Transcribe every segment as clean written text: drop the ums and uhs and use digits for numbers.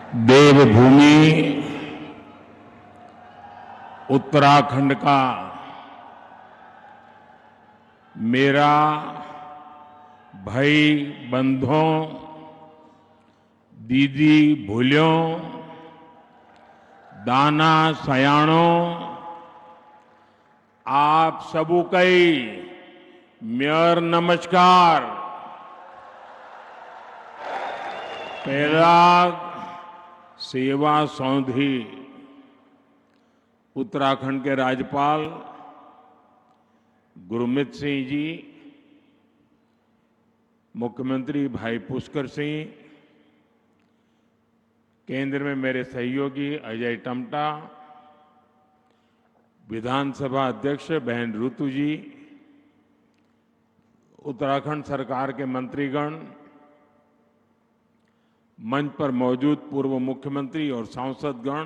देवभूमि उत्तराखंड का मेरा भाई बंधुओं, दीदी भूलियों, दाना सयाणों, आप सबू कई मेयर नमस्कार। पहला सेवा सौंधी उत्तराखंड के राज्यपाल गुरमीत सिंह जी, मुख्यमंत्री भाई पुष्कर सिंह, केंद्र में मेरे सहयोगी अजय टमटा, विधानसभा अध्यक्ष बहन ऋतु जी, उत्तराखंड सरकार के मंत्रीगण, मंच पर मौजूद पूर्व मुख्यमंत्री और सांसदगण,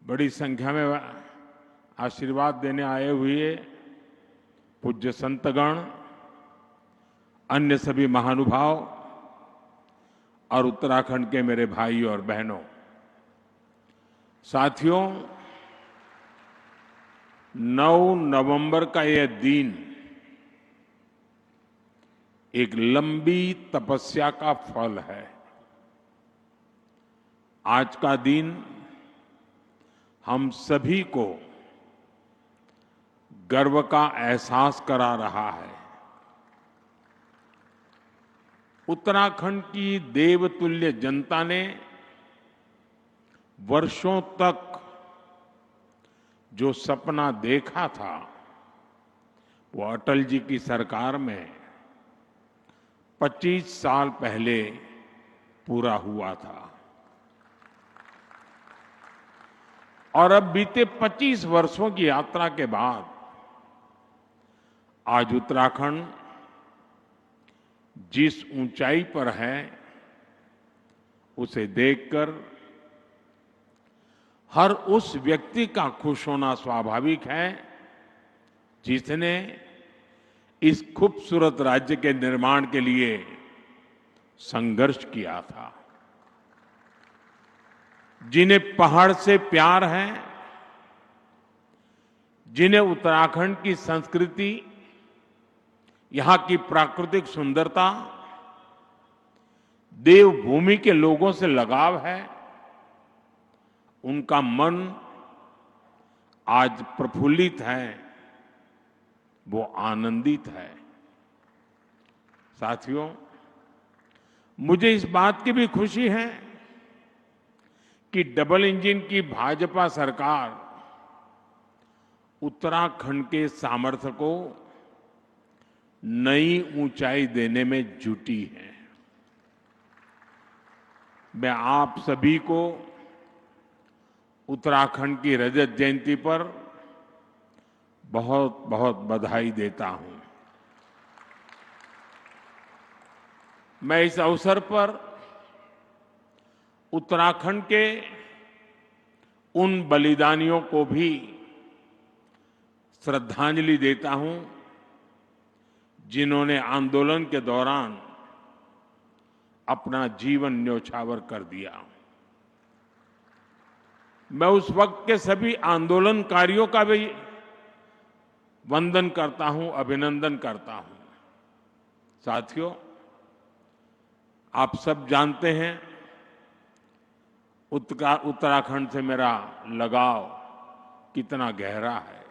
बड़ी संख्या में आशीर्वाद देने आए हुए पूज्य संतगण, अन्य सभी महानुभाव और उत्तराखंड के मेरे भाई और बहनों, साथियों, 9 नवंबर का यह दिन एक लंबी तपस्या का फल है। आज का दिन हम सभी को गर्व का एहसास करा रहा है। उत्तराखंड की देवतुल्य जनता ने वर्षों तक जो सपना देखा था, वो अटल जी की सरकार में 25 साल पहले पूरा हुआ था। और अब बीते 25 वर्षों की यात्रा के बाद आज उत्तराखंड जिस ऊंचाई पर है, उसे देखकर हर उस व्यक्ति का खुश होना स्वाभाविक है जिसने इस खूबसूरत राज्य के निर्माण के लिए संघर्ष किया था, जिन्हें पहाड़ से प्यार है, जिन्हें उत्तराखंड की संस्कृति, यहां की प्राकृतिक सुंदरता, देवभूमि के लोगों से लगाव है, उनका मन आज प्रफुल्लित है, वो आनंदित है। साथियों, मुझे इस बात की भी खुशी है कि डबल इंजन की भाजपा सरकार उत्तराखंड के सामर्थ्य को नई ऊंचाई देने में जुटी है। मैं आप सभी को उत्तराखंड की रजत जयंती पर बहुत बहुत बधाई देता हूं। मैं इस अवसर पर उत्तराखंड के उन बलिदानियों को भी श्रद्धांजलि देता हूं जिन्होंने आंदोलन के दौरान अपना जीवन न्यौछावर कर दिया। मैं उस वक्त के सभी आंदोलनकारियों का भी वंदन करता हूं, अभिनंदन करता हूं। साथियों, आप सब जानते हैं उत्तराखंड से मेरा लगाव कितना गहरा है।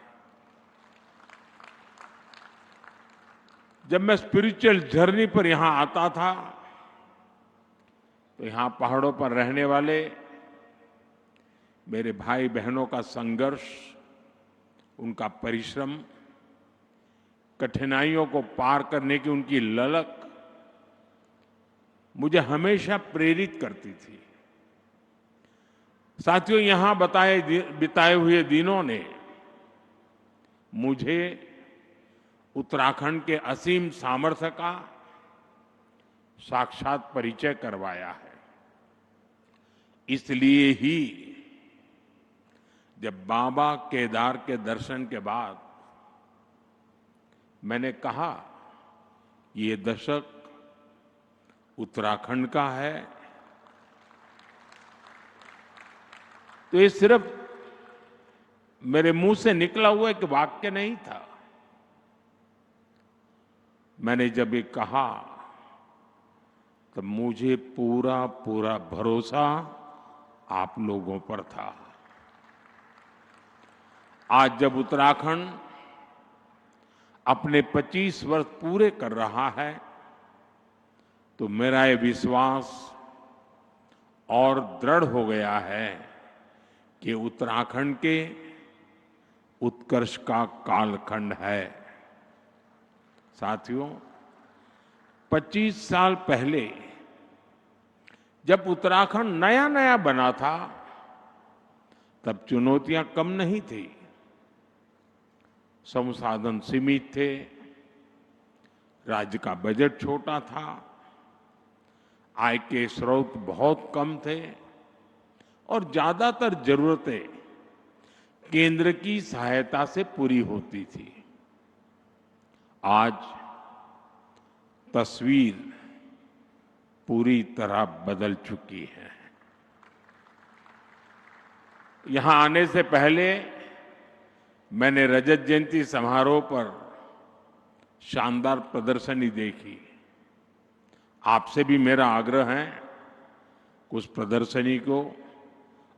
जब मैं स्पिरिचुअल जर्नी पर यहां आता था, तो यहां पहाड़ों पर रहने वाले मेरे भाई बहनों का संघर्ष, उनका परिश्रम, कठिनाइयों को पार करने की उनकी ललक मुझे हमेशा प्रेरित करती थी। साथियों, यहां बिताए हुए दिनों ने मुझे उत्तराखंड के असीम सामर्थ्य का साक्षात परिचय करवाया है। इसलिए ही जब बाबा केदार के दर्शन के बाद मैंने कहा, ये दशक उत्तराखंड का है, तो ये सिर्फ मेरे मुंह से निकला हुआ एक वाक्य नहीं था। मैंने जब ये कहा तो मुझे पूरा पूरा भरोसा आप लोगों पर था। आज जब उत्तराखंड अपने 25 वर्ष पूरे कर रहा है, तो मेरा ये विश्वास और दृढ़ हो गया है कि उत्तराखंड के उत्कर्ष का कालखंड है। साथियों, 25 साल पहले जब उत्तराखंड नया नया बना था, तब चुनौतियां कम नहीं थी। संसाधन सीमित थे, राज्य का बजट छोटा था, आय के स्रोत बहुत कम थे और ज्यादातर जरूरतें केंद्र की सहायता से पूरी होती थी। आज तस्वीर पूरी तरह बदल चुकी है। यहां आने से पहले मैंने रजत जयंती समारोह पर शानदार प्रदर्शनी देखी। आपसे भी मेरा आग्रह है, उस प्रदर्शनी को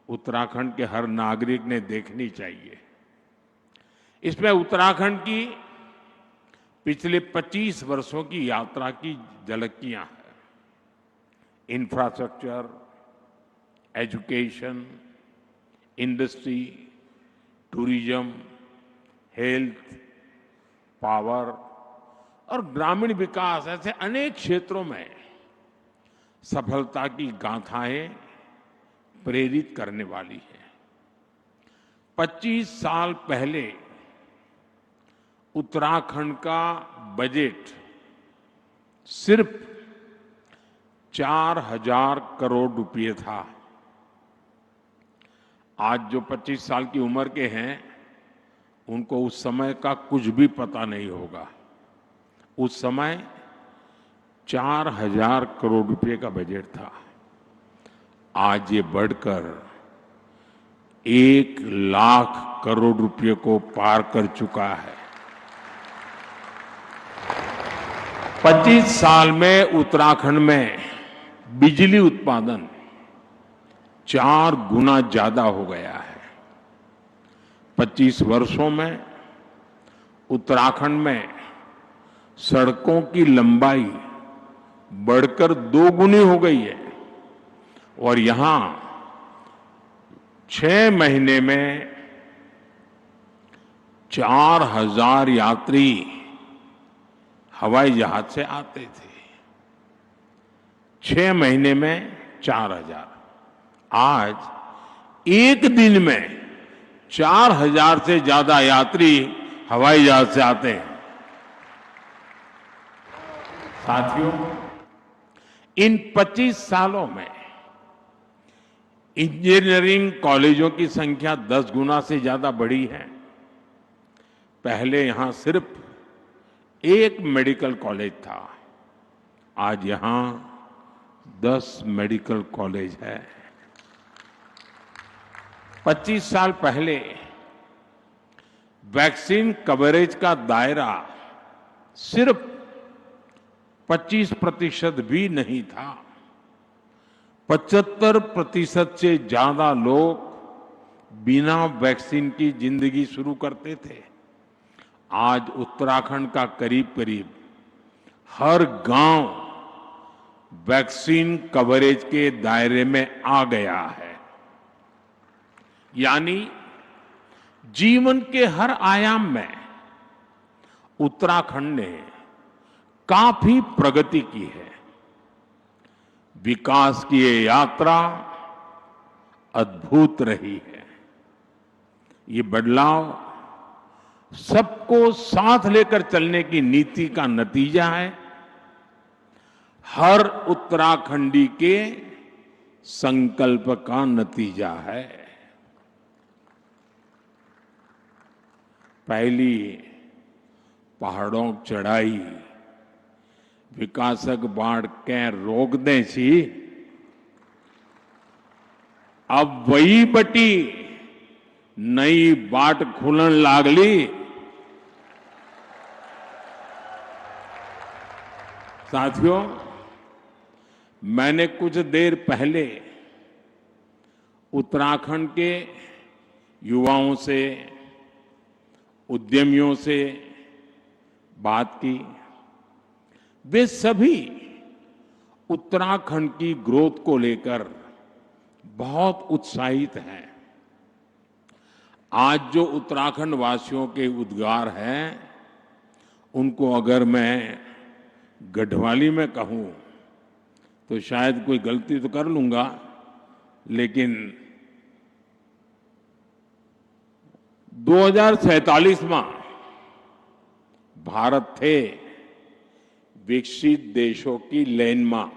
उत्तराखंड के हर नागरिक ने देखनी चाहिए। इसमें उत्तराखंड की पिछले 25 वर्षों की यात्रा की झलकियां हैं। Infrastructure, education, industry, tourism, health, power और ग्रामीण विकास, ऐसे अनेक क्षेत्रों में सफलता की गाथाएं प्रेरित करने वाली है। 25 साल पहले उत्तराखंड का बजट सिर्फ 4,000 करोड़ रुपए था। आज जो 25 साल की उम्र के हैं, उनको उस समय का कुछ भी पता नहीं होगा। उस समय 4,000 करोड़ रुपए का बजट था। आज ये बढ़कर 1,00,000 करोड़ रुपए को पार कर चुका है। 25 साल में उत्तराखंड में बिजली उत्पादन 4 गुना ज्यादा हो गया है। 25 वर्षों में उत्तराखंड में सड़कों की लंबाई बढ़कर 2 गुनी हो गई है और यहां 6 महीने में 4,000 यात्री हवाई जहाज से आते थे। 6 महीने में 4,000। आज एक दिन में 4,000 से ज्यादा यात्री हवाई जहाज से आते हैं। साथियों, इन 25 सालों में इंजीनियरिंग कॉलेजों की संख्या 10 गुना से ज्यादा बढ़ी है। पहले यहां सिर्फ एक मेडिकल कॉलेज था, आज यहां 10 मेडिकल कॉलेज है। 25 साल पहले वैक्सीन कवरेज का दायरा सिर्फ 25% भी नहीं था। 75% से ज्यादा लोग बिना वैक्सीन की जिंदगी शुरू करते थे। आज उत्तराखंड का करीब करीब हर गांव वैक्सीन कवरेज के दायरे में आ गया है। यानी जीवन के हर आयाम में उत्तराखंड ने काफी प्रगति की है। विकास की ये यात्रा अद्भुत रही है। ये बदलाव सबको साथ लेकर चलने की नीति का नतीजा है। हर उत्तराखंडी के संकल्प का नतीजा है। पहली पहाड़ों की चढ़ाई विकासक बाढ़ के रोक दें सी अब वही बटी नई बाट खुलन लागली। साथियों, मैंने कुछ देर पहले उत्तराखंड के युवाओं से, उद्यमियों से बात की। वे सभी उत्तराखंड की ग्रोथ को लेकर बहुत उत्साहित हैं। आज जो उत्तराखंड वासियों के उद्गार हैं, उनको अगर मैं गढ़वाली में कहूं तो शायद कोई गलती तो कर लूंगा, लेकिन 2047 में भारत थे विकसित देशों की लाइन में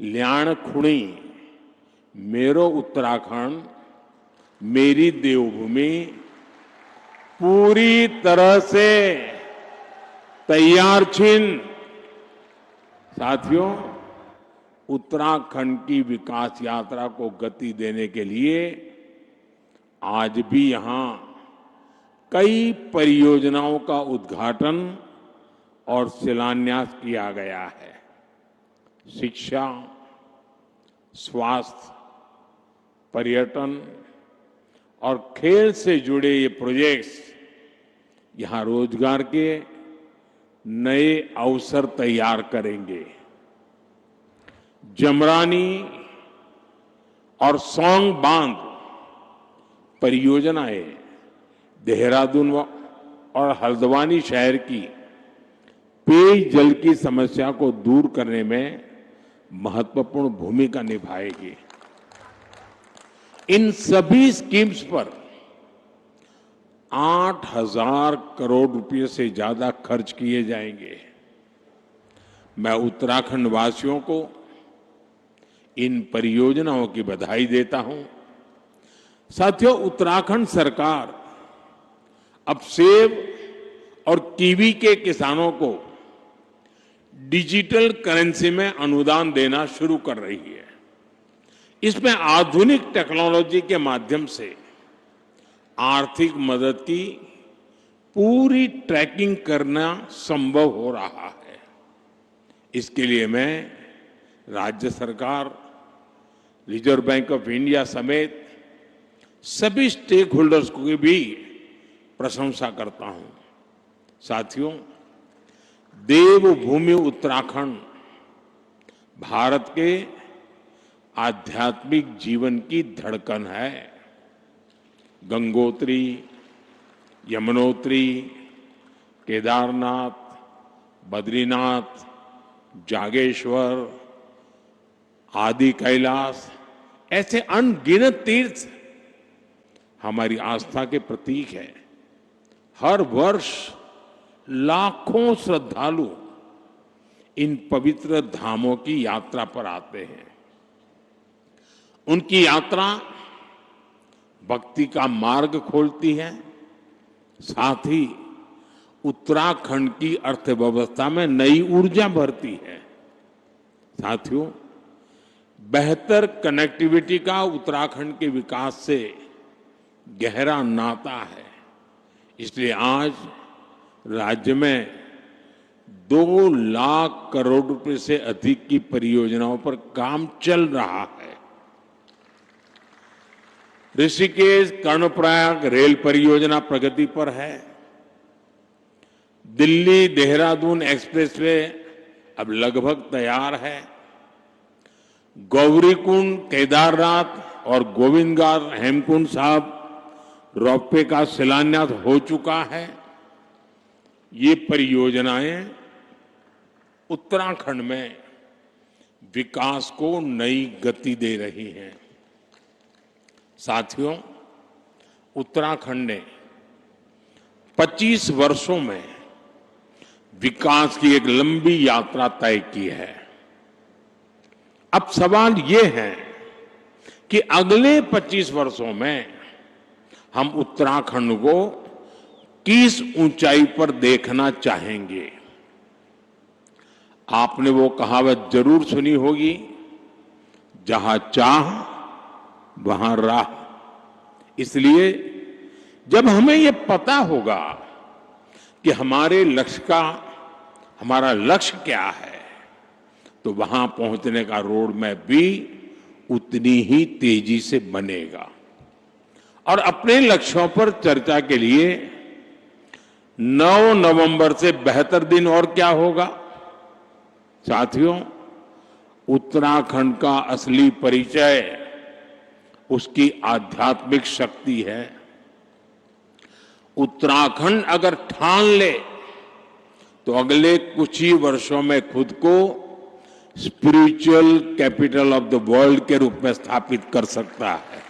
ल्याण खुणी मेरो उत्तराखंड मेरी देवभूमि पूरी तरह से तैयार छिन। साथियों, उत्तराखंड की विकास यात्रा को गति देने के लिए आज भी यहां कई परियोजनाओं का उद्घाटन और शिलान्यास किया गया है। शिक्षा, स्वास्थ्य, पर्यटन और खेल से जुड़े ये प्रोजेक्ट्स यहां रोजगार के नए अवसर तैयार करेंगे। जमरानी और सौंग बांध परियोजनाएं देहरादून और हल्द्वानी शहर की पेयजल की समस्या को दूर करने में महत्वपूर्ण भूमिका निभाएगी। इन सभी स्कीम्स पर 8,000 करोड़ रुपए से ज्यादा खर्च किए जाएंगे। मैं उत्तराखंड वासियों को इन परियोजनाओं की बधाई देता हूं। साथियों, उत्तराखंड सरकार अब सेब और कीवी के किसानों को डिजिटल करेंसी में अनुदान देना शुरू कर रही है। इसमें आधुनिक टेक्नोलॉजी के माध्यम से आर्थिक मदद की पूरी ट्रैकिंग करना संभव हो रहा है। इसके लिए मैं राज्य सरकार, रिजर्व बैंक ऑफ इंडिया समेत सभी स्टेक होल्डर्स की भी प्रशंसा करता हूं। साथियों, देवभूमि उत्तराखंड भारत के आध्यात्मिक जीवन की धड़कन है। गंगोत्री, यमुनोत्री, केदारनाथ, बद्रीनाथ, जागेश्वर, आदि कैलाश, ऐसे अनगिनत तीर्थ हमारी आस्था के प्रतीक हैं। हर वर्ष लाखों श्रद्धालु इन पवित्र धामों की यात्रा पर आते हैं। उनकी यात्रा भक्ति का मार्ग खोलती है, साथ ही उत्तराखंड की अर्थव्यवस्था में नई ऊर्जा भरती है। साथियों, बेहतर कनेक्टिविटी का उत्तराखंड के विकास से गहरा नाता है। इसलिए आज राज्य में 2 लाख करोड़ रुपए से अधिक की परियोजनाओं पर काम चल रहा है। ऋषिकेश कर्णप्रयाग रेल परियोजना प्रगति पर है। दिल्ली देहरादून एक्सप्रेसवे अब लगभग तैयार है। गौरीकुंड, केदारनाथ और गोविंदघाट हेमकुंड साहब रोपवे का शिलान्यास हो चुका है। ये परियोजनाएं उत्तराखंड में विकास को नई गति दे रही हैं। साथियों, उत्तराखंड ने 25 वर्षों में विकास की एक लंबी यात्रा तय की है। अब सवाल ये है कि अगले 25 वर्षों में हम उत्तराखंड को किस ऊंचाई पर देखना चाहेंगे। आपने वो कहावत जरूर सुनी होगी, जहां चाह वहां राह। इसलिए जब हमें ये पता होगा कि हमारा लक्ष्य क्या है, तो वहां पहुंचने का रोड मैप भी उतनी ही तेजी से बनेगा। और अपने लक्ष्यों पर चर्चा के लिए 9 नवंबर से बेहतर दिन और क्या होगा। साथियों, उत्तराखंड का असली परिचय उसकी आध्यात्मिक शक्ति है। उत्तराखंड अगर ठान ले तो अगले कुछ ही वर्षों में खुद को spiritual capital of the world के रूप में स्थापित कर सकता है।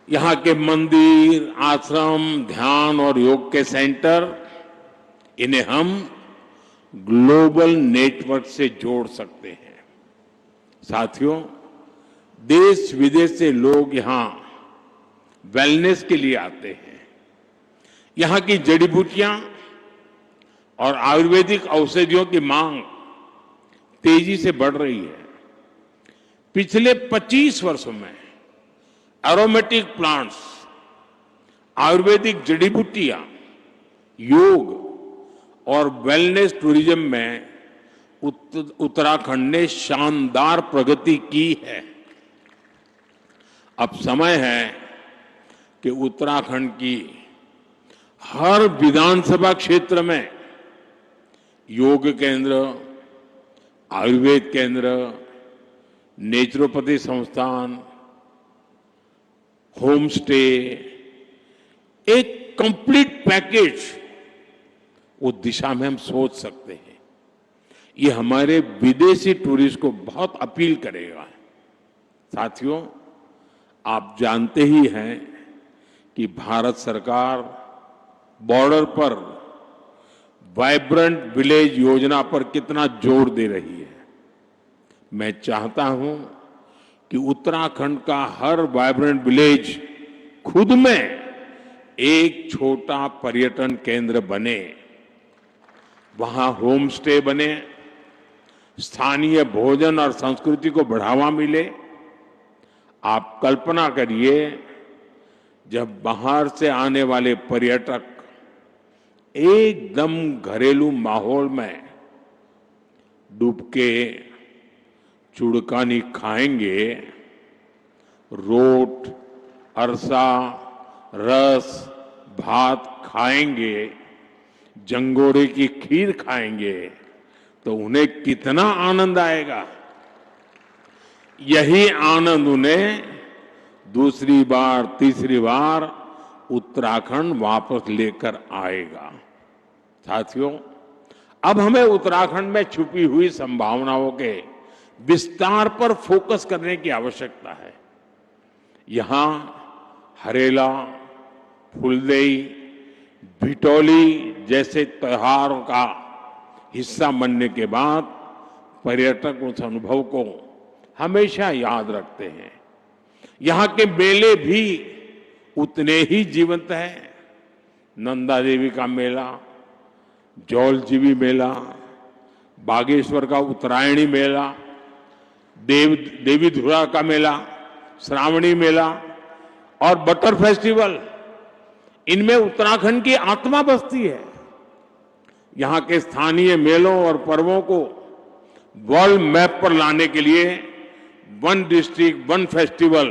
यहां के मंदिर, आश्रम, ध्यान और योग के सेंटर, इन्हें हम ग्लोबल नेटवर्क से जोड़ सकते हैं। साथियों, देश विदेश से लोग यहां वेलनेस के लिए आते हैं। यहां की जड़ी बूटियां और आयुर्वेदिक औषधियों की मांग तेजी से बढ़ रही है। पिछले 25 वर्षों में एरोमेटिक प्लांट्स, आयुर्वेदिक जड़ी बूटियां, योग और वेलनेस टूरिज्म में उत्तराखंड ने शानदार प्रगति की है। अब समय है कि उत्तराखंड की हर विधानसभा क्षेत्र में योग केंद्र, आयुर्वेद केंद्र, नेचुरोपैथी संस्थान, होम स्टे, एक कंप्लीट पैकेज, वो दिशा में हम सोच सकते हैं। ये हमारे विदेशी टूरिस्ट को बहुत अपील करेगा। साथियों, आप जानते ही हैं कि भारत सरकार बॉर्डर पर वाइब्रेंट विलेज योजना पर कितना जोर दे रही है। मैं चाहता हूं कि उत्तराखंड का हर वाइब्रेंट विलेज खुद में एक छोटा पर्यटन केंद्र बने। वहां होम स्टे बने, स्थानीय भोजन और संस्कृति को बढ़ावा मिले। आप कल्पना करिए, जब बाहर से आने वाले पर्यटक एकदम घरेलू माहौल में डुबके चुड़कानी खाएंगे, रोट, अरसा, रस, भात खाएंगे, जंगोरे की खीर खाएंगे, तो उन्हें कितना आनंद आएगा। यही आनंद उन्हें दूसरी बार, तीसरी बार उत्तराखंड वापस लेकर आएगा। साथियों, अब हमें उत्तराखंड में छुपी हुई संभावनाओं के विस्तार पर फोकस करने की आवश्यकता है। यहां हरेला, फुलदेई, भिटौली जैसे त्योहारों का हिस्सा बनने के बाद पर्यटक उस अनुभव को हमेशा याद रखते हैं। यहां के मेले भी उतने ही जीवंत हैं। नंदा देवी का मेला, जौलजीबी मेला, बागेश्वर का उत्तरायणी मेला, देवी धुरा का मेला, श्रावणी मेला और बटर फेस्टिवल, इनमें उत्तराखंड की आत्मा बसती है। यहां के स्थानीय मेलों और पर्वों को वर्ल्ड मैप पर लाने के लिए वन डिस्ट्रिक्ट वन फेस्टिवल,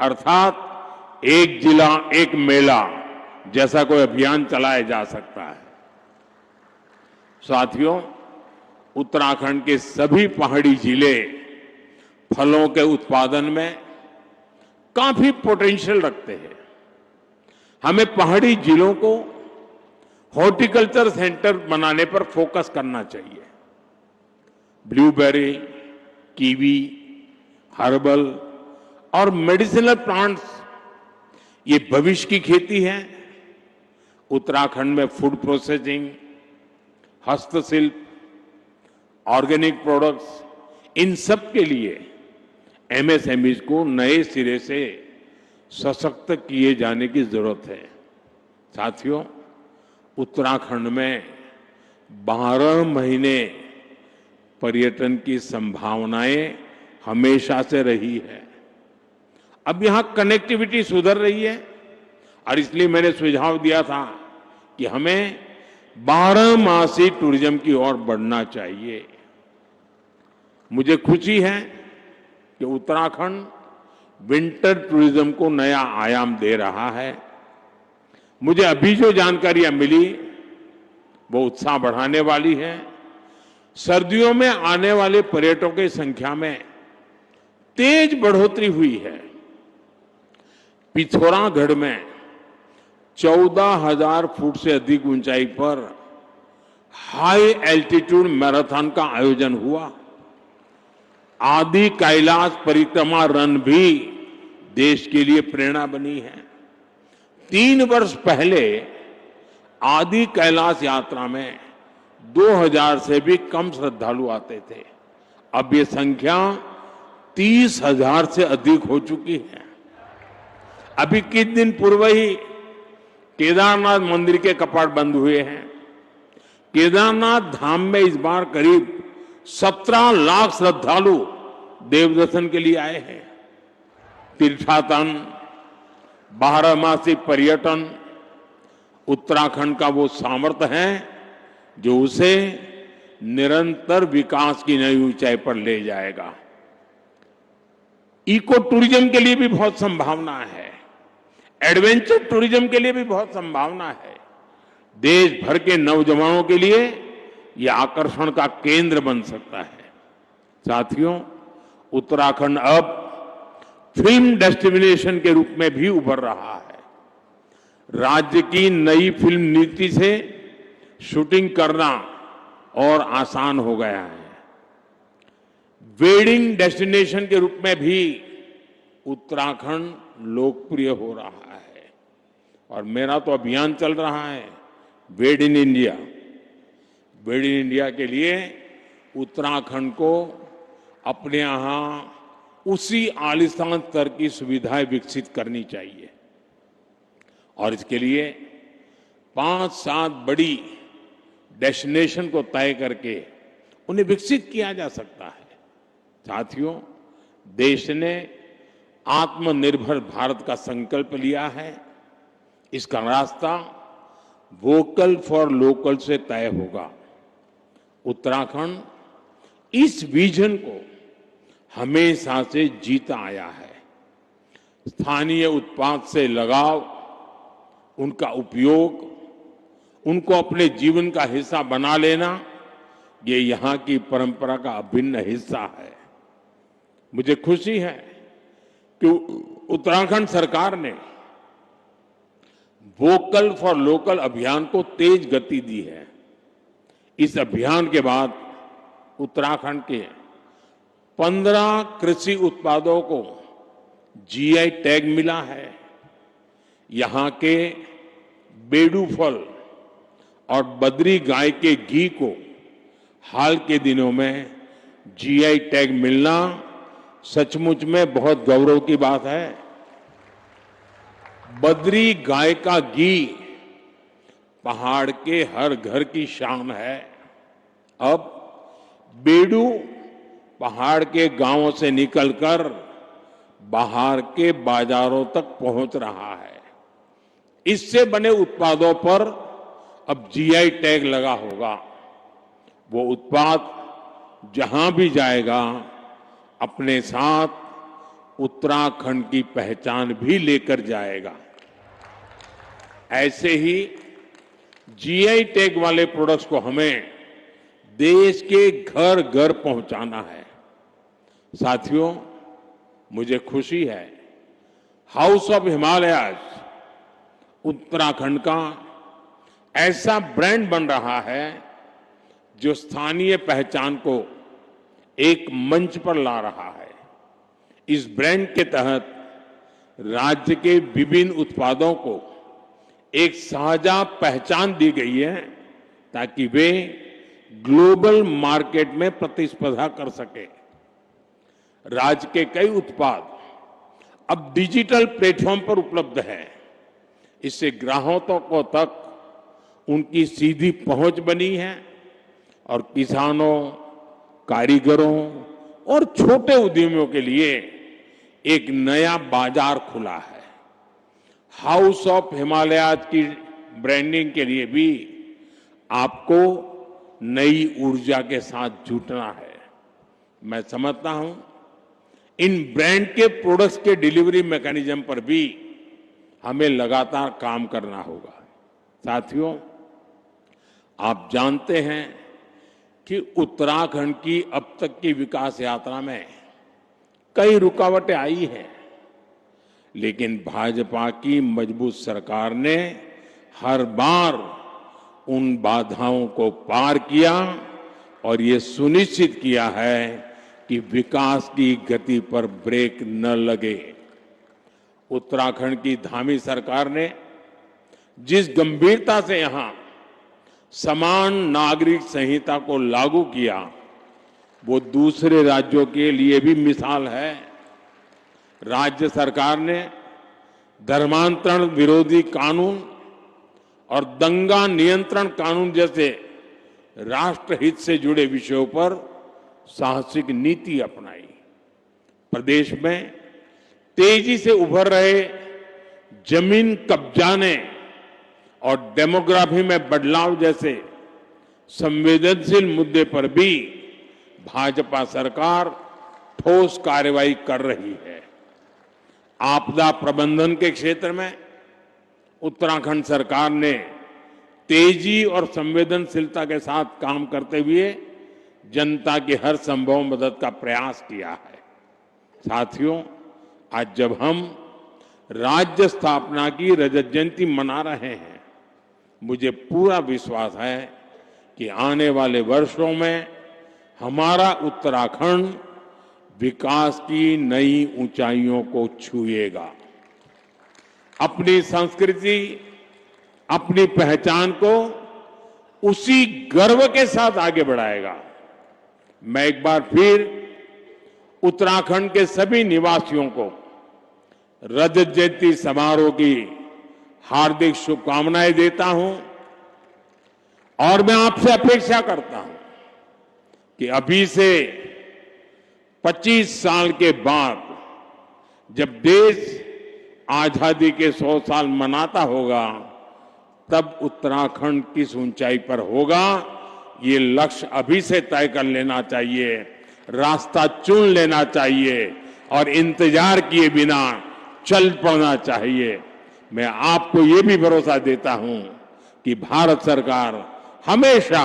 अर्थात एक जिला एक मेला जैसा कोई अभियान चलाया जा सकता है। साथियों, उत्तराखंड के सभी पहाड़ी जिले फलों के उत्पादन में काफी पोटेंशियल रखते हैं। हमें पहाड़ी जिलों को हॉर्टिकल्चर सेंटर बनाने पर फोकस करना चाहिए। ब्लूबेरी, कीवी, हर्बल और मेडिसिनल प्लांट्स, ये भविष्य की खेती है। उत्तराखंड में फूड प्रोसेसिंग, हस्तशिल्प, ऑर्गेनिक प्रोडक्ट्स, इन सब के लिए एमएसएमईज को नए सिरे से सशक्त किए जाने की जरूरत है। साथियों, उत्तराखंड में 12 महीने पर्यटन की संभावनाएं हमेशा से रही है। अब यहां कनेक्टिविटी सुधर रही है और इसलिए मैंने सुझाव दिया था कि हमें 12 मासी टूरिज्म की ओर बढ़ना चाहिए। मुझे खुशी है कि उत्तराखंड विंटर टूरिज्म को नया आयाम दे रहा है। मुझे अभी जो जानकारियां मिली वो उत्साह बढ़ाने वाली है। सर्दियों में आने वाले पर्यटकों की संख्या में तेज बढ़ोतरी हुई है। पिथौरागढ़ में 14,000 फुट से अधिक ऊंचाई पर हाई एल्टीट्यूड मैराथन का आयोजन हुआ। आदि कैलाश परिक्रमा रन भी देश के लिए प्रेरणा बनी है। 3 वर्ष पहले आदि कैलाश यात्रा में 2,000 से भी कम श्रद्धालु आते थे। अब ये संख्या 30,000 से अधिक हो चुकी है। अभी कुछ दिन पूर्व ही केदारनाथ मंदिर के कपाट बंद हुए हैं। केदारनाथ धाम में इस बार करीब 17 लाख श्रद्धालु देव दर्शन के लिए आए हैं। तीर्थाटन, 12मासी पर्यटन उत्तराखंड का वो सामर्थ्य है जो उसे निरंतर विकास की नई ऊंचाई पर ले जाएगा। इको टूरिज्म के लिए भी बहुत संभावना है। एडवेंचर टूरिज्म के लिए भी बहुत संभावना है। देश भर के नौजवानों के लिए यह आकर्षण का केंद्र बन सकता है। साथियों, उत्तराखंड अब फिल्म डेस्टिनेशन के रूप में भी उभर रहा है। राज्य की नई फिल्म नीति से शूटिंग करना और आसान हो गया है। वेडिंग डेस्टिनेशन के रूप में भी उत्तराखंड लोकप्रिय हो रहा है और मेरा तो अभियान चल रहा है वेड in India. Wade in India के लिए उत्तराखंड को अपने यहां उसी आलिशान स्तर की सुविधाएं विकसित करनी चाहिए और इसके लिए 5-7 बड़ी डेस्टिनेशन को तय करके उन्हें विकसित किया जा सकता है। साथियों, देश ने आत्मनिर्भर भारत का संकल्प लिया है। इसका रास्ता वोकल फॉर लोकल से तय होगा। उत्तराखंड इस विजन को हमेशा से जीता आया है। स्थानीय उत्पाद से लगाव, उनका उपयोग, उनको अपने जीवन का हिस्सा बना लेना, ये यहां की परंपरा का अभिन्न हिस्सा है। मुझे खुशी है कि उत्तराखंड सरकार ने वोकल फॉर लोकल अभियान को तेज गति दी है। इस अभियान के बाद उत्तराखंड के 15 कृषि उत्पादों को जीआई टैग मिला है। यहां के बेडू फल और बद्री गाय के घी को हाल के दिनों में जीआई टैग मिलना सचमुच में बहुत गौरव की बात है। बद्री गाय का घी पहाड़ के हर घर की शान है। अब बेडू पहाड़ के गांवों से निकलकर बाहर के बाजारों तक पहुंच रहा है। इससे बने उत्पादों पर अब जीआई टैग लगा होगा। वो उत्पाद जहां भी जाएगा अपने साथ उत्तराखंड की पहचान भी लेकर जाएगा। ऐसे ही जीआई टैग वाले प्रोडक्ट्स को हमें देश के घर घर पहुंचाना है। साथियों, मुझे खुशी है हाउस ऑफ हिमालयाज उत्तराखंड का ऐसा ब्रांड बन रहा है जो स्थानीय पहचान को एक मंच पर ला रहा है। इस ब्रांड के तहत राज्य के विभिन्न उत्पादों को एक साझा पहचान दी गई है ताकि वे ग्लोबल मार्केट में प्रतिस्पर्धा कर सके। राज्य के कई उत्पाद अब डिजिटल प्लेटफॉर्म पर उपलब्ध हैं। इससे ग्राहकों को तक उनकी सीधी पहुंच बनी है और किसानों, कारीगरों और छोटे उद्यमियों के लिए एक नया बाजार खुला है। हाउस ऑफ हिमालयाज की ब्रांडिंग के लिए भी आपको नई ऊर्जा के साथ जुटना है। मैं समझता हूं इन ब्रांड के प्रोडक्ट्स के डिलीवरी मैकेनिज्म पर भी हमें लगातार काम करना होगा। साथियों, आप जानते हैं कि उत्तराखंड की अब तक की विकास यात्रा में कई रुकावटें आई हैं, लेकिन भाजपा की मजबूत सरकार ने हर बार उन बाधाओं को पार किया और ये सुनिश्चित किया है कि विकास की गति पर ब्रेक न लगे। उत्तराखंड की धामी सरकार ने जिस गंभीरता से यहां समान नागरिक संहिता को लागू किया, वो दूसरे राज्यों के लिए भी मिसाल है। राज्य सरकार ने धर्मांतरण विरोधी कानून और दंगा नियंत्रण कानून जैसे राष्ट्रहित से जुड़े विषयों पर साहसिक नीति अपनाई। प्रदेश में तेजी से उभर रहे जमीन कब्जाने और डेमोग्राफी में बदलाव जैसे संवेदनशील मुद्दे पर भी भाजपा सरकार ठोस कार्रवाई कर रही है। आपदा प्रबंधन के क्षेत्र में उत्तराखंड सरकार ने तेजी और संवेदनशीलता के साथ काम करते हुए जनता की हर संभव मदद का प्रयास किया है। साथियों, आज जब हम राज्य स्थापना की रजत जयंती मना रहे हैं, मुझे पूरा विश्वास है कि आने वाले वर्षों में हमारा उत्तराखंड विकास की नई ऊंचाइयों को छुएगा, अपनी संस्कृति, अपनी पहचान को उसी गर्व के साथ आगे बढ़ाएगा। मैं एक बार फिर उत्तराखंड के सभी निवासियों को रजत जयंती समारोह की हार्दिक शुभकामनाएं देता हूं और मैं आपसे अपेक्षा करता हूं कि अभी से 25 साल के बाद जब देश आजादी के 100 साल मनाता होगा, तब उत्तराखंड किस ऊंचाई पर होगा, ये लक्ष्य अभी से तय कर लेना चाहिए, रास्ता चुन लेना चाहिए और इंतजार किए बिना चल पड़ना चाहिए। मैं आपको ये भी भरोसा देता हूं कि भारत सरकार हमेशा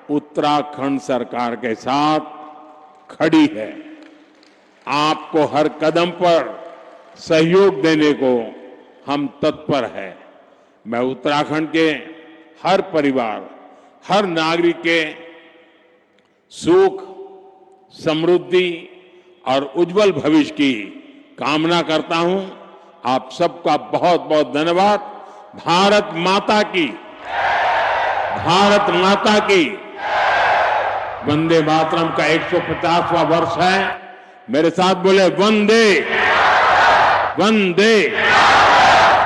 उत्तराखंड सरकार के साथ खड़ी है। आपको हर कदम पर सहयोग देने को हम तत्पर हैं। मैं उत्तराखंड के हर परिवार, हर नागरिक के सुख, समृद्धि और उज्जवल भविष्य की कामना करता हूं। आप सबका बहुत बहुत धन्यवाद। भारत माता की, भारत माता की। वंदे मातरम का 150वां वर्ष है। मेरे साथ बोले वंदे वंदे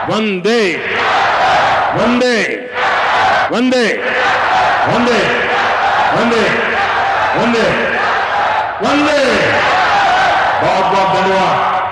वंदे वंदे वंदे वंदे वंदे वंदे वंदे। बहुत बहुत धन्यवाद।